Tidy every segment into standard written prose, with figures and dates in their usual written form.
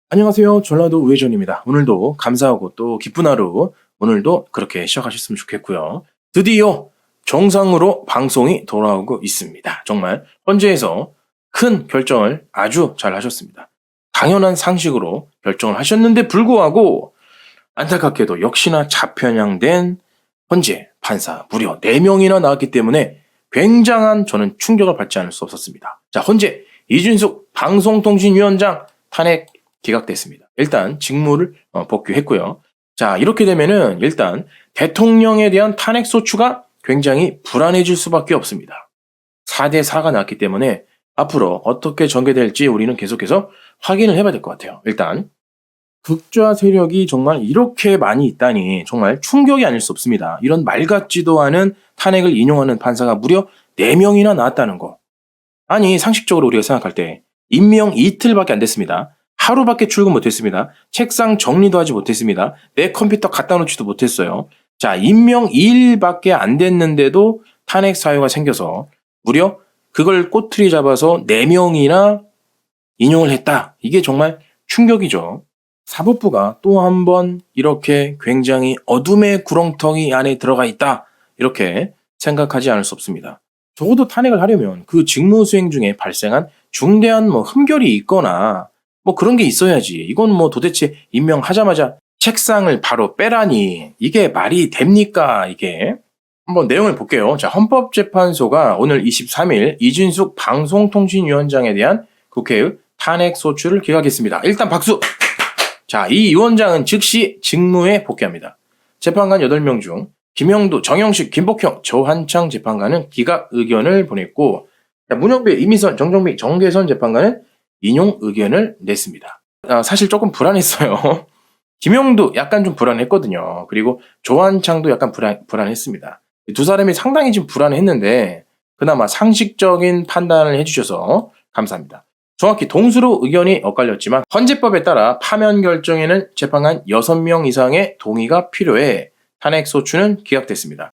안녕하세요. 전라도 우회전입니다. 오늘도 감사하고 또 기쁜 하루, 오늘도 그렇게 시작하셨으면 좋겠고요. 드디어 정상으로 방송이 돌아오고 있습니다. 정말 헌재에서 큰 결정을 아주 잘 하셨습니다. 당연한 상식으로 결정을 하셨는데 불구하고 안타깝게도 역시나 좌편향된 헌재 판사 무려 4명이나 나왔기 때문에 굉장한 저는 충격을 받지 않을 수 없었습니다. 자, 헌재 이준숙 방송통신위원장 탄핵 기각됐습니다. 일단 직무를 복귀했고요. 자, 이렇게 되면은 일단 대통령에 대한 탄핵 소추가 굉장히 불안해질 수밖에 없습니다. 4대 4가 났기 때문에 앞으로 어떻게 전개될지 우리는 계속해서 확인을 해봐야 될 것 같아요. 일단 극좌 세력이 정말 이렇게 많이 있다니 정말 충격이 아닐 수 없습니다. 이런 말 같지도 않은 탄핵을 인용하는 판사가 무려 4명이나 나왔다는 거. 아니, 상식적으로 우리가 생각할 때 임명 이틀밖에 안 됐습니다. 하루밖에 출근 못했습니다. 책상 정리도 하지 못했습니다. 내 컴퓨터 갖다 놓지도 못했어요. 자, 임명 2일밖에 안 됐는데도 탄핵 사유가 생겨서 무려 그걸 꼬투리 잡아서 4명이나 인용을 했다. 이게 정말 충격이죠. 사법부가 또 한 번 이렇게 굉장히 어둠의 구렁텅이 안에 들어가 있다. 이렇게 생각하지 않을 수 없습니다. 적어도 탄핵을 하려면 그 직무 수행 중에 발생한 중대한 흠결이 있거나 그런 게 있어야지. 이건 도대체 임명하자마자 책상을 바로 빼라니 이게 말이 됩니까 이게? 한번 내용을 볼게요. 자, 헌법재판소가 오늘 23일 이준숙 방송통신위원장에 대한 국회의 탄핵 소추를 기각했습니다. 일단 박수! 자, 이 위원장은 즉시 직무에 복귀합니다. 재판관 8명 중 김영두, 정영식, 김복형, 조한창 재판관은 기각 의견을 보냈고 문영배, 이미선, 정정미, 정계선 재판관은 인용 의견을 냈습니다. 사실 조금 불안했어요. 김영두 약간 좀 불안했거든요. 그리고 조한창도 약간 불안했습니다. 두 사람이 상당히 좀 불안했는데 그나마 상식적인 판단을 해주셔서 감사합니다. 정확히 동수로 의견이 엇갈렸지만 헌재법에 따라 파면 결정에는 재판관 6명 이상의 동의가 필요해 탄핵 소추는 기각됐습니다.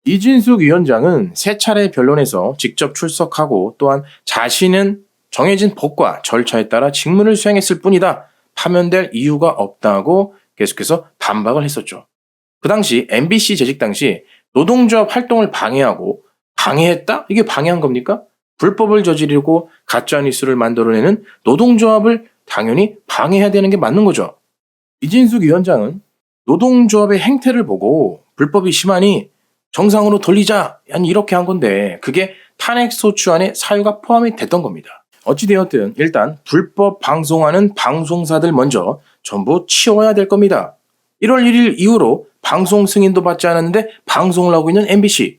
이준숙 위원장은 3차례 변론에서 직접 출석하고 또한 자신은 정해진 법과 절차에 따라 직무를 수행했을 뿐이다. 파면될 이유가 없다고 계속해서 반박을 했었죠. 그 당시 MBC 재직 당시 노동조합 활동을 방해했다? 이게 방해한 겁니까? 불법을 저지르고 가짜뉴스를 만들어내는 노동조합을 당연히 방해해야 되는 게 맞는 거죠. 이진숙 위원장은 노동조합의 행태를 보고 불법이 심하니 정상으로 돌리자 이렇게 한 건데 그게 탄핵소추 안에 사유가 포함이 됐던 겁니다. 어찌되었든 일단 불법 방송하는 방송사들 먼저 전부 치워야 될 겁니다. 1월 1일 이후로 방송 승인도 받지 않았는데 방송을 하고 있는 MBC.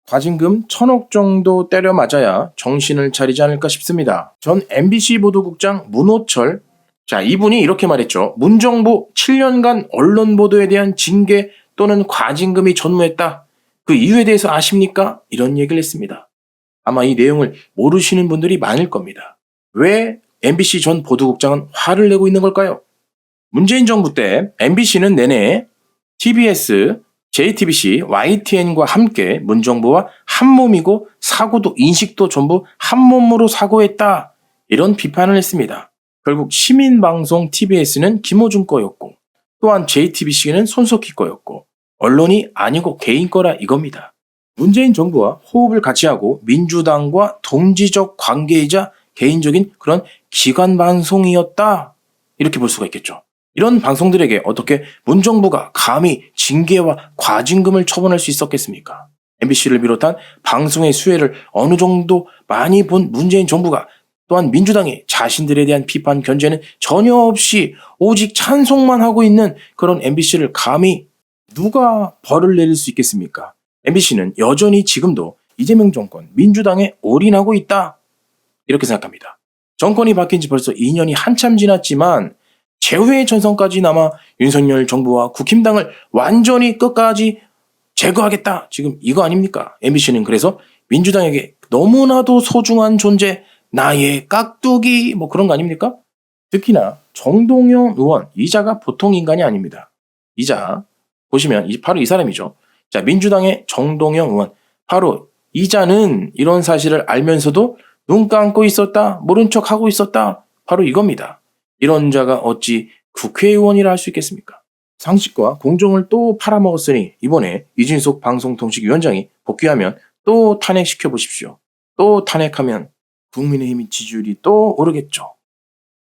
과징금 1,000억 정도 때려 맞아야 정신을 차리지 않을까 싶습니다. 전 MBC 보도국장 문호철. 자, 이분이 이렇게 말했죠. 문정부 7년간 언론 보도에 대한 징계 또는 과징금이 전무했다. 그 이유에 대해서 아십니까? 이런 얘기를 했습니다. 아마 이 내용을 모르시는 분들이 많을 겁니다. 왜 MBC 전 보도국장은 화를 내고 있는 걸까요? 문재인 정부 때 MBC는 내내 TBS, JTBC, YTN과 함께 문정부와 한몸이고 사고도 인식도 전부 한몸으로 사고했다. 이런 비판을 했습니다. 결국 시민방송 TBS는 김호중 거였고 또한 JTBC는 손석희 거였고 언론이 아니고 개인 거라 이겁니다. 문재인 정부와 호흡을 같이 하고 민주당과 동지적 관계이자 개인적인 그런 기관 방송이었다. 이렇게 볼 수가 있겠죠. 이런 방송들에게 어떻게 문정부가 감히 징계와 과징금을 처분할 수 있었겠습니까? MBC를 비롯한 방송의 수혜를 어느 정도 많이 본 문재인 정부가 또한 민주당이 자신들에 대한 비판 견제는 전혀 없이 오직 찬송만 하고 있는 그런 MBC를 감히 누가 벌을 내릴 수 있겠습니까? MBC는 여전히 지금도 이재명 정권, 민주당에 올인하고 있다. 이렇게 생각합니다. 정권이 바뀐 지 벌써 2년이 한참 지났지만 최후의 전선까지 남아 윤석열 정부와 국힘당을 완전히 끝까지 제거하겠다. 지금 이거 아닙니까? MBC는 그래서 민주당에게 너무나도 소중한 존재, 나의 깍두기 그런 거 아닙니까? 특히나 정동영 의원, 이자가 보통 인간이 아닙니다. 이자 보시면 바로 이 사람이죠. 자, 민주당의 정동영 의원, 바로 이자는 이런 사실을 알면서도 눈 감고 있었다, 모른 척하고 있었다, 바로 이겁니다. 이런 자가 어찌 국회의원이라 할 수 있겠습니까? 상식과 공정을 또 팔아먹었으니 이번에 이진숙 방송통신위원장이 복귀하면 또 탄핵시켜 보십시오. 또 탄핵하면 국민의힘 지지율이 또 오르겠죠.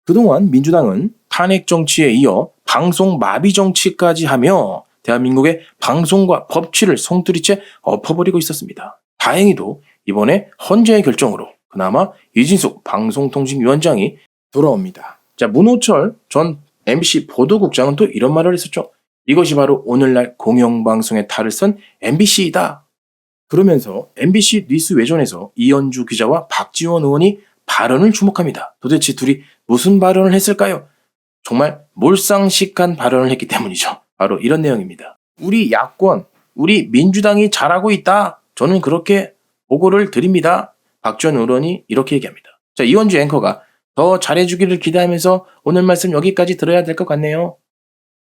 그동안 민주당은 탄핵 정치에 이어 방송 마비 정치까지 하며 대한민국의 방송과 법치를 송두리째 엎어버리고 있었습니다. 다행히도 이번에 헌재의 결정으로 그나마 이진숙 방송통신위원장이 돌아옵니다. 자, 문호철 전 MBC 보도국장은 또 이런 말을 했었죠. 이것이 바로 오늘날 공영방송의 탈을 쓴 MBC이다. 그러면서 MBC 뉴스 외전에서 이현주 기자와 박지원 의원이 발언을 주목합니다. 도대체 둘이 무슨 발언을 했을까요? 정말 몰상식한 발언을 했기 때문이죠. 바로 이런 내용입니다. 우리 야권, 우리 민주당이 잘하고 있다. 저는 그렇게 보고를 드립니다. 박지원 의원이 이렇게 얘기합니다. 자, 이현주 앵커가 더 잘해주기를 기대하면서 오늘 말씀 여기까지 들어야 될 것 같네요.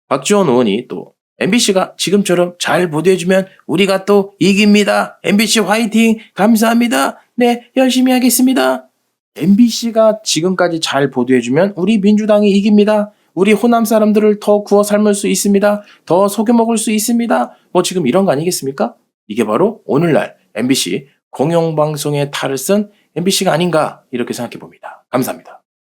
박지원 의원이 또 MBC가 지금처럼 잘 보도해주면 우리가 또 이깁니다. MBC 화이팅! 감사합니다. 네, 열심히 하겠습니다. MBC가 지금까지 잘 보도해주면 우리 민주당이 이깁니다. 우리 호남 사람들을 더 구워 삶을 수 있습니다. 더 속여 먹을 수 있습니다. 뭐 지금 이런 거 아니겠습니까? 이게 바로 오늘날 MBC 공영방송의 탈을 쓴 MBC가 아닌가 이렇게 생각해 봅니다. 감사합니다.